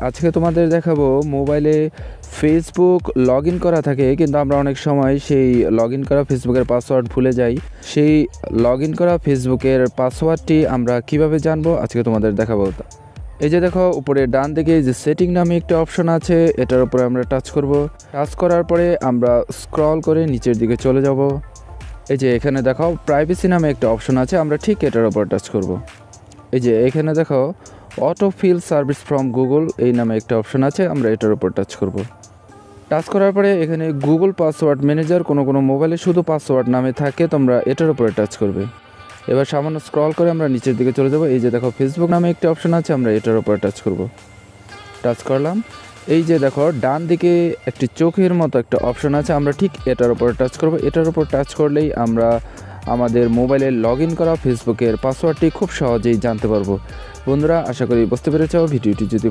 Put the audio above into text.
আজকে তোমাদের দেখাবো মোবাইলে ফেসবুক লগ ইন করা থাকে, কিন্তু আমরা অনেক সময় সেই লগ ইন করা ফেসবুকের পাসওয়ার্ড ভুলে যাই। সেই লগ ইন করা ফেসবুকের পাসওয়ার্ডটি আমরা কিভাবে জানবো আজকে তোমাদের দেখাবো। এই যে দেখো, উপরে ডান দিকে যে সেটিং নামে একটা অপশন আছে, এটার উপরে আমরা টাচ করব। টাচ করার পরে আমরা স্ক্রল করে নিচের দিকে চলে যাব। এই যে এখানে দেখো প্রাইভেসি নামে একটা অপশন আছে, আমরা ঠিক এটার উপর টাচ করব। এই যে এখানে দেখো auto feel service from Google এই নামে একটা অপশন আছে, আমরা এটার উপর টাচ করব। টাচ করার পরে এখানে গুগল পাসওয়ার্ড ম্যানেজার কোনো মোবাইলে শুধু পাসওয়ার্ড নামে থাকে, তোমরা এটার উপরে টাচ করবে। এবার সামান্য স্ক্রল করে আমরা নিচের দিকে চলে যাব। এই যে দেখো ফেসবুক নামে একটা অপশন আছে, আমরা এটার উপরে টাচ করব। টাচ করলাম। এই যে দেখো ডান দিকে একটি চোখের মতো একটা অপশন আছে, আমরা ঠিক এটার উপর টাচ করব। এটার উপর টাচ করলেই আমরা আমাদের মোবাইলে লগ ইন করা ফেসবুকের পাসওয়ার্ডটি খুব সহজেই জানতে পারবো। বন্ধুরা, আশা করি বুঝতে পেরেছ। ভিডিওটি যদি